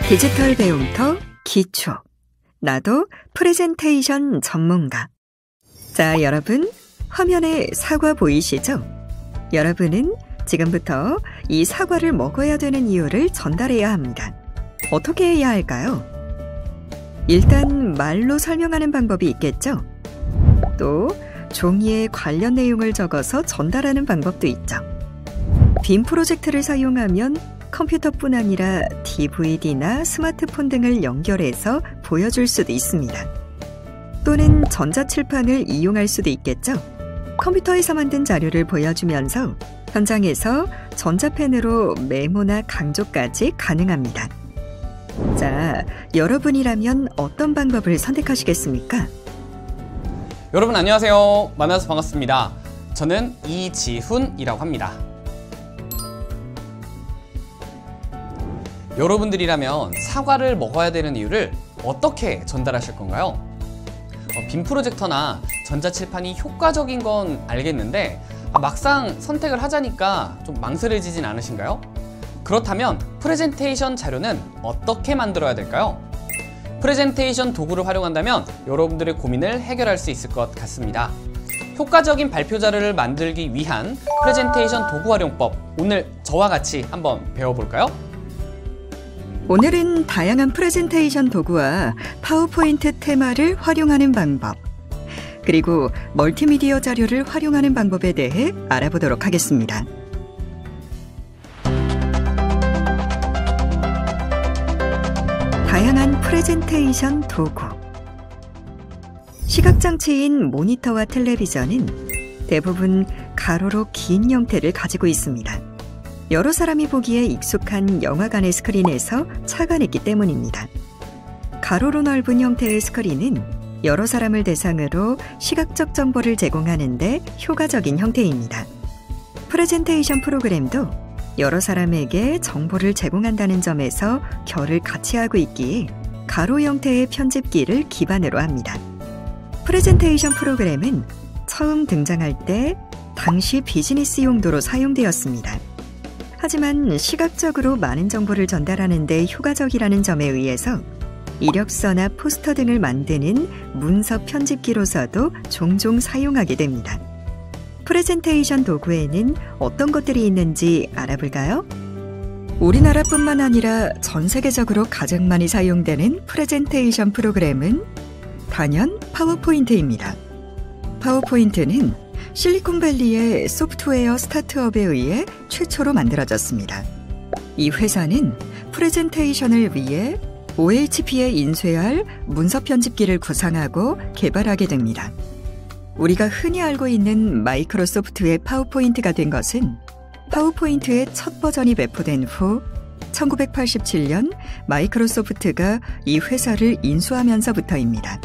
디지털 배움터 기초. 나도 프레젠테이션 전문가. 자, 여러분, 화면에 사과 보이시죠? 여러분은 지금부터 이 사과를 먹어야 되는 이유를 전달해야 합니다. 어떻게 해야 할까요? 일단 말로 설명하는 방법이 있겠죠? 또 종이에 관련 내용을 적어서 전달하는 방법도 있죠. 빔 프로젝트를 사용하면 컴퓨터뿐 아니라 DVD나 스마트폰 등을 연결해서 보여줄 수도 있습니다. 또는 전자칠판을 이용할 수도 있겠죠. 컴퓨터에서 만든 자료를 보여주면서 현장에서 전자펜으로 메모나 강조까지 가능합니다. 자, 여러분이라면 어떤 방법을 선택하시겠습니까? 여러분 안녕하세요. 만나서 반갑습니다. 저는 이지훈이라고 합니다. 여러분들이라면 사과를 먹어야 되는 이유를 어떻게 전달하실 건가요? 빔 프로젝터나 전자칠판이 효과적인 건 알겠는데 막상 선택을 하자니까 좀 망설여지진 않으신가요? 그렇다면 프레젠테이션 자료는 어떻게 만들어야 될까요? 프레젠테이션 도구를 활용한다면 여러분들의 고민을 해결할 수 있을 것 같습니다. 효과적인 발표 자료를 만들기 위한 프레젠테이션 도구 활용법, 오늘 저와 같이 한번 배워볼까요? 오늘은 다양한 프레젠테이션 도구와 파워포인트 테마를 활용하는 방법, 그리고 멀티미디어 자료를 활용하는 방법에 대해 알아보도록 하겠습니다. 다양한 프레젠테이션 도구. 시각장치인 모니터와 텔레비전은 대부분 가로로 긴 형태를 가지고 있습니다. 여러 사람이 보기에 익숙한 영화관의 스크린에서 착안했기 때문입니다. 가로로 넓은 형태의 스크린은 여러 사람을 대상으로 시각적 정보를 제공하는 데 효과적인 형태입니다. 프레젠테이션 프로그램도 여러 사람에게 정보를 제공한다는 점에서 결을 같이 하고 있기에 가로 형태의 편집기를 기반으로 합니다. 프레젠테이션 프로그램은 처음 등장할 때 당시 비즈니스 용도로 사용되었습니다. 하지만 시각적으로 많은 정보를 전달하는 데 효과적이라는 점에 의해서 이력서나 포스터 등을 만드는 문서 편집기로서도 종종 사용하게 됩니다. 프레젠테이션 도구에는 어떤 것들이 있는지 알아볼까요? 우리나라뿐만 아니라 전 세계적으로 가장 많이 사용되는 프레젠테이션 프로그램은 단연 파워포인트입니다. 파워포인트는 실리콘밸리의 소프트웨어 스타트업에 의해 최초로 만들어졌습니다. 이 회사는 프레젠테이션을 위해 OHP에 인쇄할 문서 편집기를 구상하고 개발하게 됩니다. 우리가 흔히 알고 있는 마이크로소프트의 파워포인트가 된 것은 파워포인트의 첫 버전이 배포된 후 1987년 마이크로소프트가 이 회사를 인수하면서부터입니다.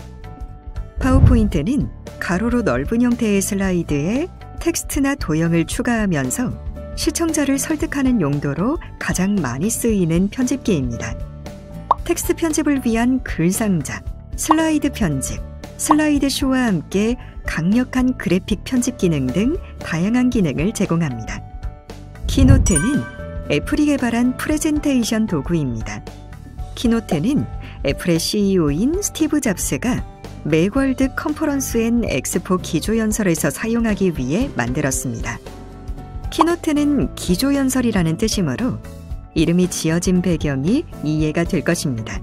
파워포인트는 가로로 넓은 형태의 슬라이드에 텍스트나 도형을 추가하면서 시청자를 설득하는 용도로 가장 많이 쓰이는 편집기입니다. 텍스트 편집을 위한 글상자, 슬라이드 편집, 슬라이드 쇼와 함께 강력한 그래픽 편집 기능 등 다양한 기능을 제공합니다. 키노트는 애플이 개발한 프레젠테이션 도구입니다. 키노트는 애플의 CEO인 스티브 잡스가 맥월드 컨퍼런스 앤 엑스포 기조연설에서 사용하기 위해 만들었습니다. 키노트는 기조연설이라는 뜻이므로 이름이 지어진 배경이 이해가 될 것입니다.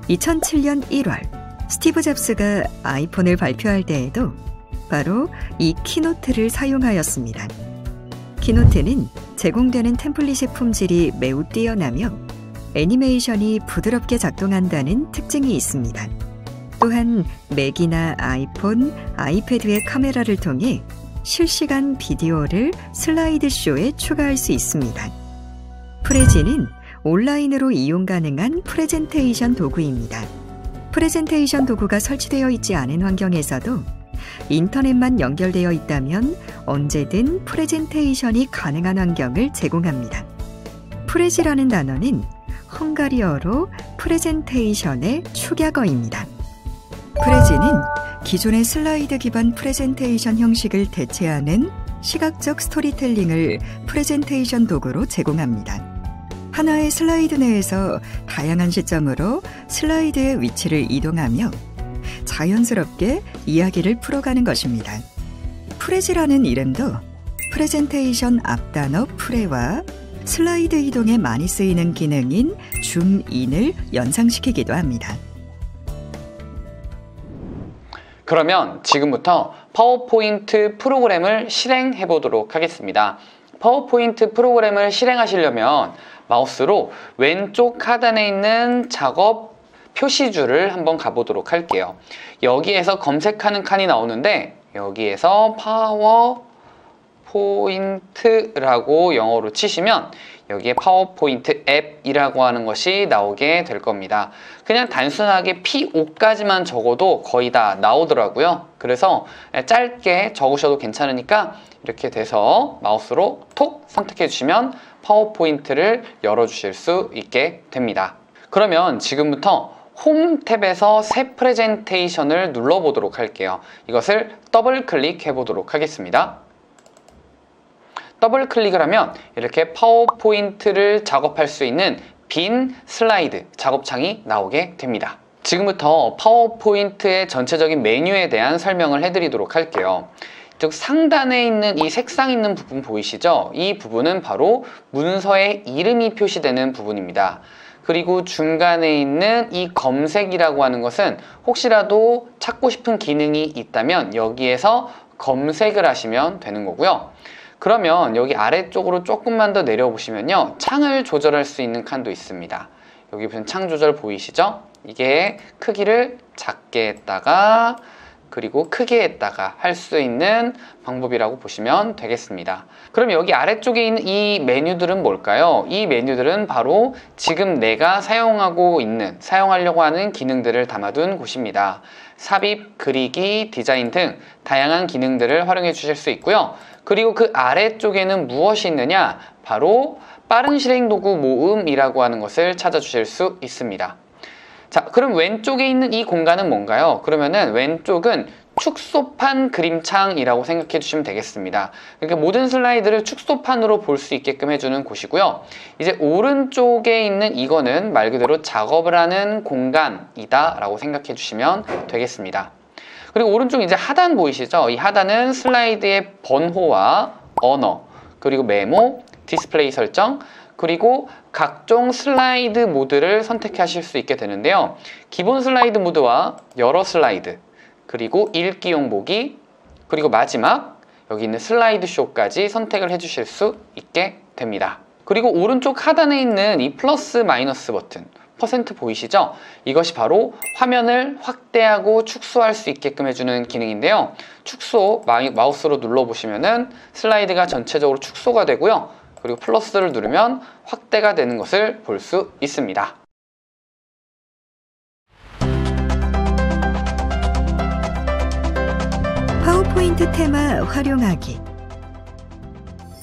2007년 1월 스티브 잡스가 아이폰을 발표할 때에도 바로 이 키노트를 사용하였습니다. 키노트는 제공되는 템플릿의 품질이 매우 뛰어나며 애니메이션이 부드럽게 작동한다는 특징이 있습니다. 또한 맥이나 아이폰, 아이패드의 카메라를 통해 실시간 비디오를 슬라이드쇼에 추가할 수 있습니다. 프레지는 온라인으로 이용 가능한 프레젠테이션 도구입니다. 프레젠테이션 도구가 설치되어 있지 않은 환경에서도 인터넷만 연결되어 있다면 언제든 프레젠테이션이 가능한 환경을 제공합니다. 프레지라는 단어는 헝가리어로 프레젠테이션의 축약어입니다. 프레지는 기존의 슬라이드 기반 프레젠테이션 형식을 대체하는 시각적 스토리텔링을 프레젠테이션 도구로 제공합니다. 하나의 슬라이드 내에서 다양한 시점으로 슬라이드의 위치를 이동하며 자연스럽게 이야기를 풀어가는 것입니다. 프레지라는 이름도 프레젠테이션 앞단어 프레와 슬라이드 이동에 많이 쓰이는 기능인 줌인을 연상시키기도 합니다. 그러면 지금부터 파워포인트 프로그램을 실행해 보도록 하겠습니다. 파워포인트 프로그램을 실행하시려면 마우스로 왼쪽 하단에 있는 작업 표시줄을 한번 가보도록 할게요. 여기에서 검색하는 칸이 나오는데 여기에서 파워포인트라고 영어로 치시면 여기에 파워포인트 앱이라고 하는 것이 나오게 될 겁니다. 그냥 단순하게 P5까지만 적어도 거의 다 나오더라고요. 그래서 짧게 적으셔도 괜찮으니까 이렇게 돼서 마우스로 톡 선택해 주시면 파워포인트를 열어주실 수 있게 됩니다. 그러면 지금부터 홈 탭에서 새 프레젠테이션을 눌러보도록 할게요. 이것을 더블 클릭해 보도록 하겠습니다. 더블 클릭을 하면 이렇게 파워포인트를 작업할 수 있는 빈 슬라이드 작업창이 나오게 됩니다. 지금부터 파워포인트의 전체적인 메뉴에 대한 설명을 해드리도록 할게요. 즉 상단에 있는 이 색상 있는 부분 보이시죠? 이 부분은 바로 문서의 이름이 표시되는 부분입니다. 그리고 중간에 있는 이 검색이라고 하는 것은 혹시라도 찾고 싶은 기능이 있다면 여기에서 검색을 하시면 되는 거고요. 그러면 여기 아래쪽으로 조금만 더 내려보시면요, 창을 조절할 수 있는 칸도 있습니다. 여기 보시면 창 조절 보이시죠? 이게 크기를 작게 했다가 그리고 크게 했다가 할 수 있는 방법이라고 보시면 되겠습니다. 그럼 여기 아래쪽에 있는 이 메뉴들은 뭘까요? 이 메뉴들은 바로 지금 내가 사용하려고 하는 기능들을 담아둔 곳입니다. 삽입, 그리기, 디자인 등 다양한 기능들을 활용해 주실 수 있고요. 그리고 그 아래쪽에는 무엇이 있느냐? 바로 빠른 실행 도구 모음이라고 하는 것을 찾아주실 수 있습니다. 자, 그럼 왼쪽에 있는 이 공간은 뭔가요? 그러면은 왼쪽은 축소판 그림창이라고 생각해 주시면 되겠습니다. 그러니까 모든 슬라이드를 축소판으로 볼 수 있게끔 해주는 곳이고요. 이제 오른쪽에 있는 이거는 말 그대로 작업을 하는 공간이다 라고 생각해 주시면 되겠습니다. 그리고 오른쪽 이제 하단 보이시죠? 이 하단은 슬라이드의 번호와 언어, 그리고 메모, 디스플레이 설정, 그리고 각종 슬라이드 모드를 선택하실 수 있게 되는데요. 기본 슬라이드 모드와 여러 슬라이드, 그리고 읽기용 보기, 그리고 마지막 여기 있는 슬라이드 쇼까지 선택을 해주실 수 있게 됩니다. 그리고 오른쪽 하단에 있는 이 플러스 마이너스 버튼, 퍼센트 보이시죠? 이것이 바로 화면을 확대하고 축소할 수 있게끔 해주는 기능인데요. 축소 마우스로 눌러보시면은 슬라이드가 전체적으로 축소가 되고요. 그리고 플러스를 누르면 확대가 되는 것을 볼 수 있습니다. 파워포인트 테마 활용하기.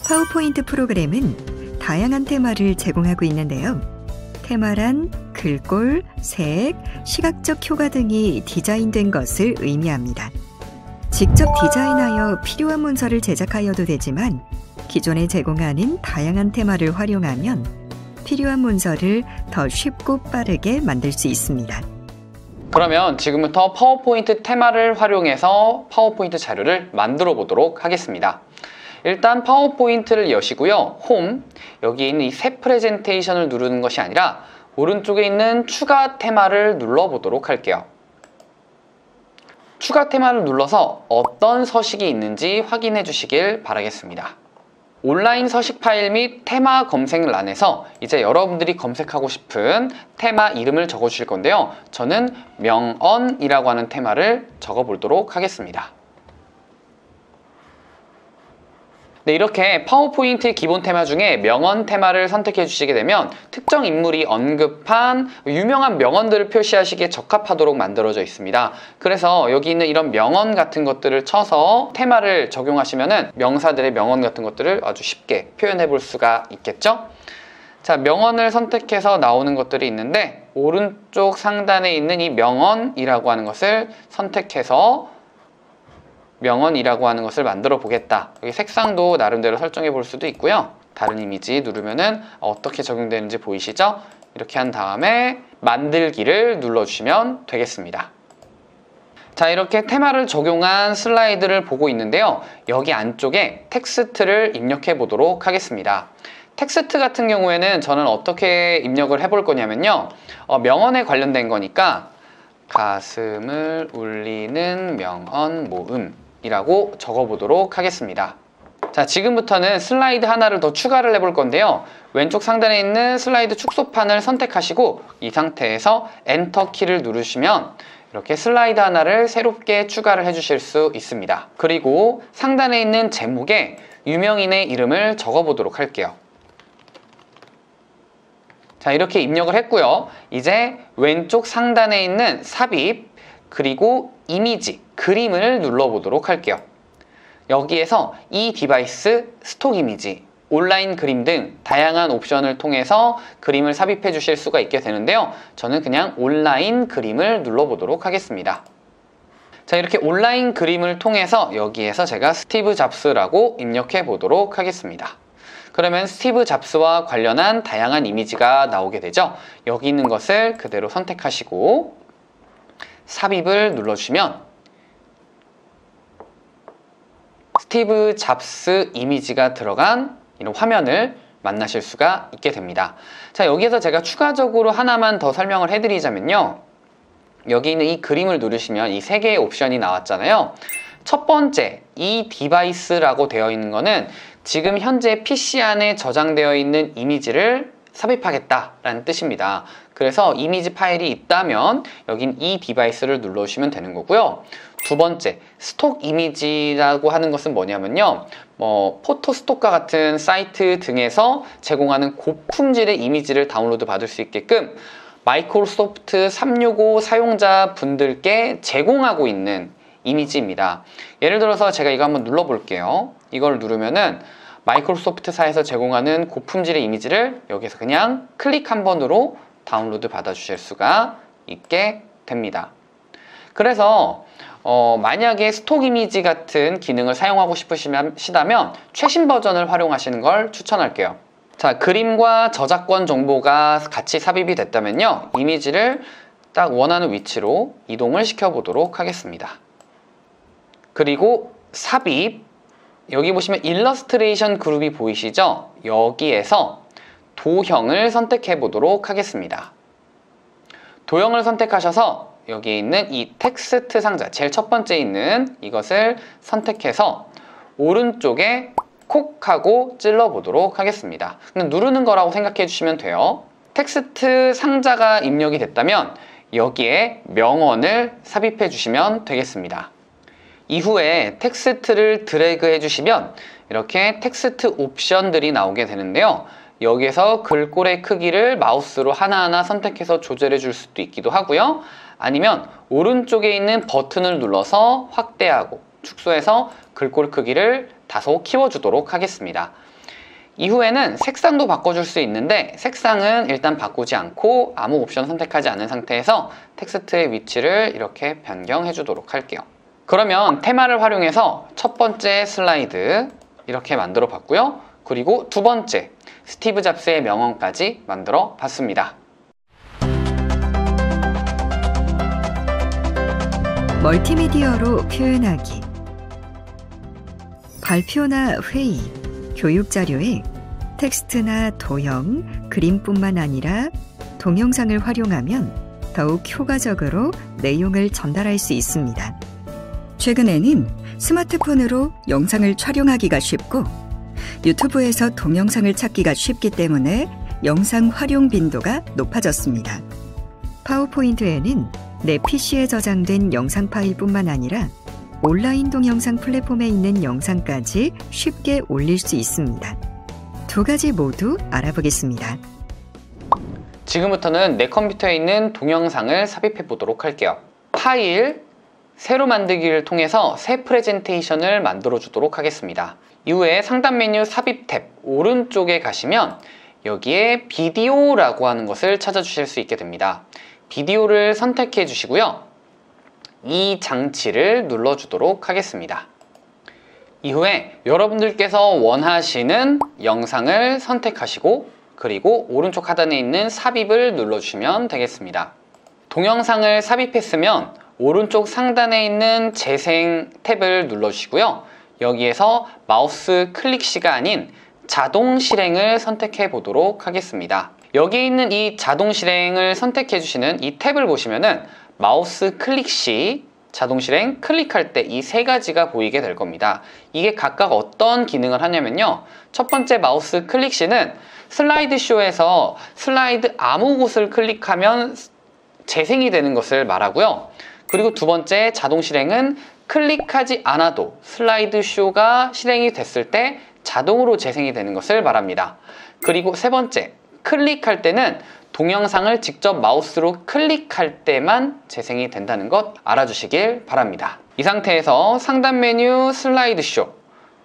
파워포인트 프로그램은 다양한 테마를 제공하고 있는데요. 테마란 글꼴, 색, 시각적 효과 등이 디자인된 것을 의미합니다. 직접 디자인하여 필요한 문서를 제작하여도 되지만 기존에 제공하는 다양한 테마를 활용하면 필요한 문서를 더 쉽고 빠르게 만들 수 있습니다. 그러면 지금부터 파워포인트 테마를 활용해서 파워포인트 자료를 만들어 보도록 하겠습니다. 일단 파워포인트를 여시고요. 홈, 여기 있는 이 새 프레젠테이션을 누르는 것이 아니라 오른쪽에 있는 추가 테마를 눌러보도록 할게요. 추가 테마를 눌러서 어떤 서식이 있는지 확인해 주시길 바라겠습니다. 온라인 서식 파일 및 테마 검색란에서 이제 여러분들이 검색하고 싶은 테마 이름을 적어 주실 건데요. 저는 명언이라고 하는 테마를 적어 보도록 하겠습니다. 네, 이렇게 파워포인트 기본 테마 중에 명언 테마를 선택해 주시게 되면 특정 인물이 언급한 유명한 명언들을 표시하시기에 적합하도록 만들어져 있습니다. 그래서 여기 있는 이런 명언 같은 것들을 쳐서 테마를 적용하시면은 명사들의 명언 같은 것들을 아주 쉽게 표현해 볼 수가 있겠죠? 자, 명언을 선택해서 나오는 것들이 있는데 오른쪽 상단에 있는 이 명언이라고 하는 것을 선택해서 명언이라고 하는 것을 만들어 보겠다. 여기 색상도 나름대로 설정해 볼 수도 있고요. 다른 이미지 누르면은 어떻게 적용되는지 보이시죠? 이렇게 한 다음에 만들기를 눌러주시면 되겠습니다. 자, 이렇게 테마를 적용한 슬라이드를 보고 있는데요. 여기 안쪽에 텍스트를 입력해 보도록 하겠습니다. 텍스트 같은 경우에는 저는 어떻게 입력을 해볼 거냐면요. 명언에 관련된 거니까 가슴을 울리는 명언 모음이라고 적어보도록 하겠습니다. 자, 지금부터는 슬라이드 하나를 더 추가를 해볼 건데요. 왼쪽 상단에 있는 슬라이드 축소판을 선택하시고 이 상태에서 엔터 키를 누르시면 이렇게 슬라이드 하나를 새롭게 추가를 해주실 수 있습니다. 그리고 상단에 있는 제목에 유명인의 이름을 적어보도록 할게요. 자, 이렇게 입력을 했고요. 이제 왼쪽 상단에 있는 삽입, 그리고 이미지, 그림을 눌러보도록 할게요. 여기에서 이 디바이스, 스톡 이미지, 온라인 그림 등 다양한 옵션을 통해서 그림을 삽입해 주실 수가 있게 되는데요. 저는 그냥 온라인 그림을 눌러보도록 하겠습니다. 자, 이렇게 온라인 그림을 통해서 여기에서 제가 스티브 잡스라고 입력해 보도록 하겠습니다. 그러면 스티브 잡스와 관련한 다양한 이미지가 나오게 되죠. 여기 있는 것을 그대로 선택하시고 삽입을 눌러주시면 스티브 잡스 이미지가 들어간 이런 화면을 만나실 수가 있게 됩니다. 자, 여기에서 제가 추가적으로 하나만 더 설명을 해드리자면요. 여기 있는 이 그림을 누르시면 이 세 개의 옵션이 나왔잖아요. 첫 번째, 이 디바이스라고 되어 있는 거는 지금 현재 PC 안에 저장되어 있는 이미지를 삽입하겠다라는 뜻입니다. 그래서 이미지 파일이 있다면 여긴 이 디바이스를 눌러주시면 되는 거고요. 두 번째, 스톡 이미지라고 하는 것은 뭐냐면요. 포토스톡과 같은 사이트 등에서 제공하는 고품질의 이미지를 다운로드 받을 수 있게끔 마이크로소프트 365 사용자분들께 제공하고 있는 이미지입니다. 예를 들어서 제가 이거 한번 눌러볼게요. 이걸 누르면은 마이크로소프트사에서 제공하는 고품질의 이미지를 여기서 그냥 클릭 한 번으로 다운로드 받아 주실 수가 있게 됩니다. 그래서 만약에 스톡 이미지 같은 기능을 사용하고 싶으시다면 최신 버전을 활용하시는 걸 추천할게요. 자, 그림과 저작권 정보가 같이 삽입이 됐다면요. 이미지를 딱 원하는 위치로 이동을 시켜 보도록 하겠습니다. 그리고 삽입, 여기 보시면 일러스트레이션 그룹이 보이시죠? 여기에서 도형을 선택해 보도록 하겠습니다. 도형을 선택하셔서 여기 있는 이 텍스트 상자, 제일 첫 번째 있는 이것을 선택해서 오른쪽에 콕 하고 찔러 보도록 하겠습니다. 그냥 누르는 거라고 생각해 주시면 돼요. 텍스트 상자가 입력이 됐다면 여기에 명언을 삽입해 주시면 되겠습니다. 이후에 텍스트를 드래그 해주시면 이렇게 텍스트 옵션들이 나오게 되는데요. 여기에서 글꼴의 크기를 마우스로 하나하나 선택해서 조절해 줄 수도 있기도 하고요. 아니면 오른쪽에 있는 버튼을 눌러서 확대하고 축소해서 글꼴 크기를 다소 키워주도록 하겠습니다. 이후에는 색상도 바꿔줄 수 있는데 색상은 일단 바꾸지 않고 아무 옵션 선택하지 않은 상태에서 텍스트의 위치를 이렇게 변경해 주도록 할게요. 그러면 테마를 활용해서 첫 번째 슬라이드 이렇게 만들어 봤고요. 그리고 두 번째 스티브 잡스의 명언까지 만들어 봤습니다. 멀티미디어로 표현하기. 발표나 회의, 교육 자료에 텍스트나 도형, 그림뿐만 아니라 동영상을 활용하면 더욱 효과적으로 내용을 전달할 수 있습니다. 최근에는 스마트폰으로 영상을 촬영하기가 쉽고 유튜브에서 동영상을 찾기가 쉽기 때문에 영상 활용 빈도가 높아졌습니다. 파워포인트에는 내 PC에 저장된 영상 파일뿐만 아니라 온라인 동영상 플랫폼에 있는 영상까지 쉽게 올릴 수 있습니다. 두 가지 모두 알아보겠습니다. 지금부터는 내 컴퓨터에 있는 동영상을 삽입해 보도록 할게요. 파일, 새로 만들기를 통해서 새 프레젠테이션을 만들어 주도록 하겠습니다. 이후에 상단 메뉴 삽입 탭 오른쪽에 가시면 여기에 비디오라고 하는 것을 찾아주실 수 있게 됩니다. 비디오를 선택해 주시고요. 이 장치를 눌러주도록 하겠습니다. 이후에 여러분들께서 원하시는 영상을 선택하시고 그리고 오른쪽 하단에 있는 삽입을 눌러주시면 되겠습니다. 동영상을 삽입했으면 오른쪽 상단에 있는 재생 탭을 눌러주시고요. 여기에서 마우스 클릭 시가 아닌 자동 실행을 선택해 보도록 하겠습니다. 여기 있는 이 자동 실행을 선택해 주시는 이 탭을 보시면은 마우스 클릭 시, 자동 실행, 클릭할 때 이 세 가지가 보이게 될 겁니다. 이게 각각 어떤 기능을 하냐면요. 첫 번째 마우스 클릭 시는 슬라이드 쇼에서 슬라이드 아무 곳을 클릭하면 재생이 되는 것을 말하고요. 그리고 두 번째 자동 실행은 클릭하지 않아도 슬라이드 쇼가 실행이 됐을 때 자동으로 재생이 되는 것을 말합니다. 그리고 세 번째, 클릭할 때는 동영상을 직접 마우스로 클릭할 때만 재생이 된다는 것 알아주시길 바랍니다. 이 상태에서 상단 메뉴 슬라이드 쇼,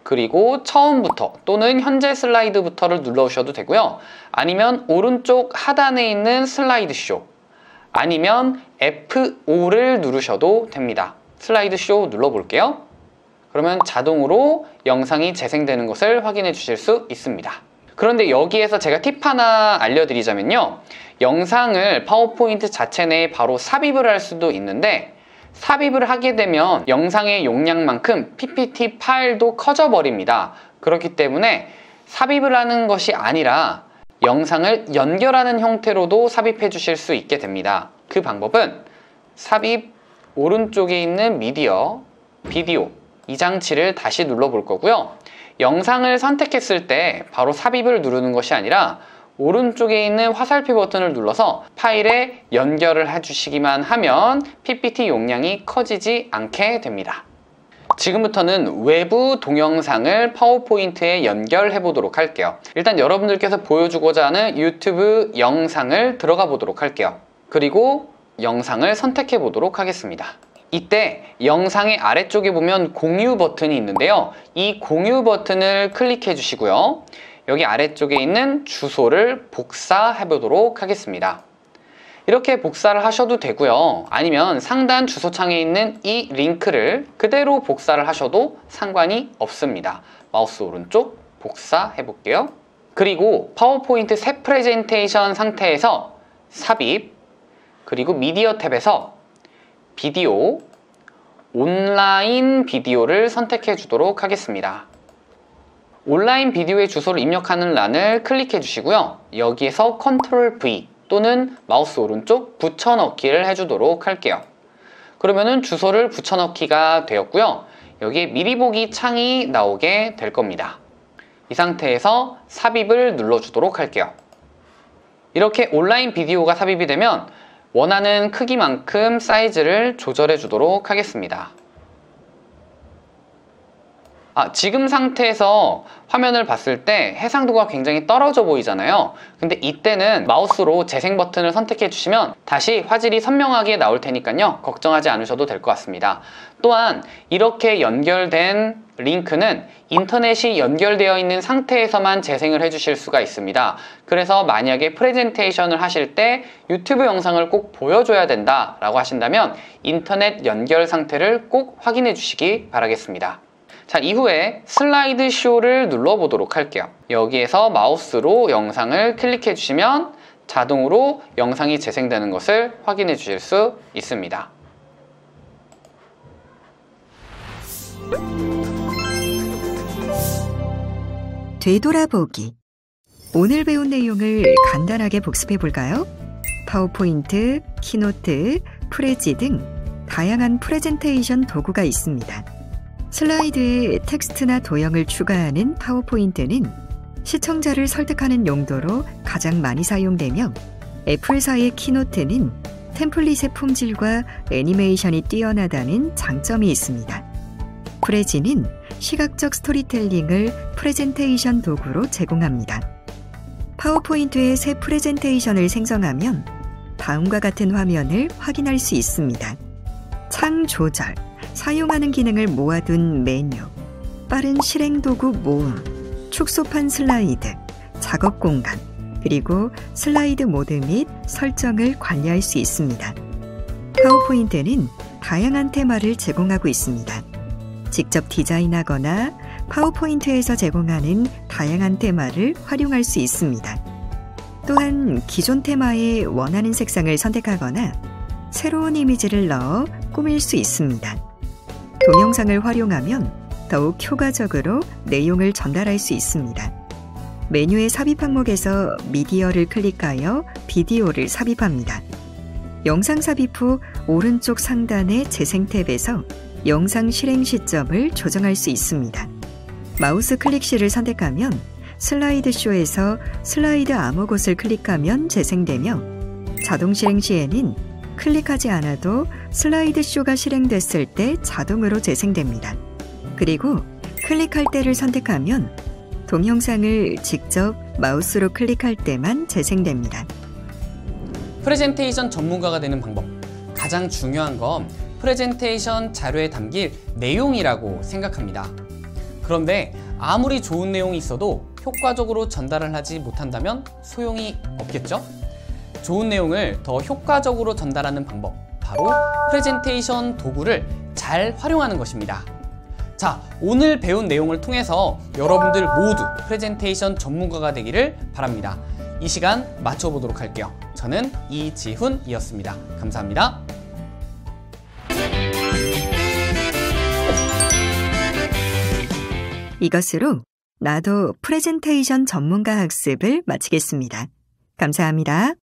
그리고 처음부터 또는 현재 슬라이드부터를 눌러주셔도 되고요. 아니면 오른쪽 하단에 있는 슬라이드 쇼, 아니면 F5를 누르셔도 됩니다. 슬라이드 쇼 눌러볼게요. 그러면 자동으로 영상이 재생되는 것을 확인해 주실 수 있습니다. 그런데 여기에서 제가 팁 하나 알려드리자면요. 영상을 파워포인트 자체 내에 바로 삽입을 할 수도 있는데 삽입을 하게 되면 영상의 용량만큼 PPT 파일도 커져 버립니다. 그렇기 때문에 삽입을 하는 것이 아니라 영상을 연결하는 형태로도 삽입해 주실 수 있게 됩니다. 그 방법은 삽입 오른쪽에 있는 미디어, 비디오 이 장치를 다시 눌러볼 거고요. 영상을 선택했을 때 바로 삽입을 누르는 것이 아니라 오른쪽에 있는 화살표 버튼을 눌러서 파일에 연결을 해주시기만 하면 PPT 용량이 커지지 않게 됩니다. 지금부터는 외부 동영상을 파워포인트에 연결해 보도록 할게요. 일단 여러분들께서 보여주고자 하는 유튜브 영상을 들어가 보도록 할게요. 그리고 영상을 선택해 보도록 하겠습니다. 이때 영상의 아래쪽에 보면 공유 버튼이 있는데요. 이 공유 버튼을 클릭해 주시고요. 여기 아래쪽에 있는 주소를 복사해 보도록 하겠습니다. 이렇게 복사를 하셔도 되고요. 아니면 상단 주소창에 있는 이 링크를 그대로 복사를 하셔도 상관이 없습니다. 마우스 오른쪽 복사해 볼게요. 그리고 파워포인트 새 프레젠테이션 상태에서 삽입, 그리고 미디어 탭에서 비디오, 온라인 비디오를 선택해 주도록 하겠습니다. 온라인 비디오의 주소를 입력하는 란을 클릭해 주시고요. 여기에서 컨트롤 V 또는 마우스 오른쪽 붙여넣기를 해주도록 할게요. 그러면은 주소를 붙여넣기가 되었고요. 여기에 미리 보기 창이 나오게 될 겁니다. 이 상태에서 삽입을 눌러주도록 할게요. 이렇게 온라인 비디오가 삽입이 되면 원하는 크기만큼 사이즈를 조절해 주도록 하겠습니다. 지금 상태에서 화면을 봤을 때 해상도가 굉장히 떨어져 보이잖아요. 근데 이때는 마우스로 재생 버튼을 선택해 주시면 다시 화질이 선명하게 나올 테니까요. 걱정하지 않으셔도 될 것 같습니다. 또한 이렇게 연결된 링크는 인터넷이 연결되어 있는 상태에서만 재생을 해 주실 수가 있습니다. 그래서 만약에 프레젠테이션을 하실 때 유튜브 영상을 꼭 보여줘야 된다 라고 하신다면 인터넷 연결 상태를 꼭 확인해 주시기 바라겠습니다. 자, 이후에 슬라이드 쇼를 눌러보도록 할게요. 여기에서 마우스로 영상을 클릭해 주시면 자동으로 영상이 재생되는 것을 확인해 주실 수 있습니다. 되돌아보기. 오늘 배운 내용을 간단하게 복습해 볼까요? 파워포인트, 키노트, 프레지 등 다양한 프레젠테이션 도구가 있습니다. 슬라이드에 텍스트나 도형을 추가하는 파워포인트는 시청자를 설득하는 용도로 가장 많이 사용되며 애플사의 키노트는 템플릿의 품질과 애니메이션이 뛰어나다는 장점이 있습니다. 프레지는 시각적 스토리텔링을 프레젠테이션 도구로 제공합니다. 파워포인트의 새 프레젠테이션을 생성하면 다음과 같은 화면을 확인할 수 있습니다. 창 조절, 사용하는 기능을 모아둔 메뉴, 빠른 실행 도구 모음, 축소판 슬라이드, 작업 공간, 그리고 슬라이드 모드 및 설정을 관리할 수 있습니다. 파워포인트는 다양한 테마를 제공하고 있습니다. 직접 디자인하거나 파워포인트에서 제공하는 다양한 테마를 활용할 수 있습니다. 또한 기존 테마에 원하는 색상을 선택하거나 새로운 이미지를 넣어 꾸밀 수 있습니다. 동영상을 활용하면 더욱 효과적으로 내용을 전달할 수 있습니다. 메뉴의 삽입 항목에서 미디어를 클릭하여 비디오를 삽입합니다. 영상 삽입 후 오른쪽 상단의 재생 탭에서 영상 실행 시점을 조정할 수 있습니다. 마우스 클릭시를 선택하면 슬라이드 쇼에서 슬라이드 아무 곳을 클릭하면 재생되며 자동 실행 시에는 클릭하지 않아도 슬라이드 쇼가 실행됐을 때 자동으로 재생됩니다. 그리고 클릭할 때를 선택하면 동영상을 직접 마우스로 클릭할 때만 재생됩니다. 프레젠테이션 전문가가 되는 방법. 가장 중요한 건 프레젠테이션 자료에 담길 내용이라고 생각합니다. 그런데 아무리 좋은 내용이 있어도 효과적으로 전달을 하지 못한다면 소용이 없겠죠? 좋은 내용을 더 효과적으로 전달하는 방법, 바로 프레젠테이션 도구를 잘 활용하는 것입니다. 자, 오늘 배운 내용을 통해서 여러분들 모두 프레젠테이션 전문가가 되기를 바랍니다. 이 시간 마쳐보도록 할게요. 저는 이지훈이었습니다. 감사합니다. 이것으로 나도 프레젠테이션 전문가 학습을 마치겠습니다. 감사합니다.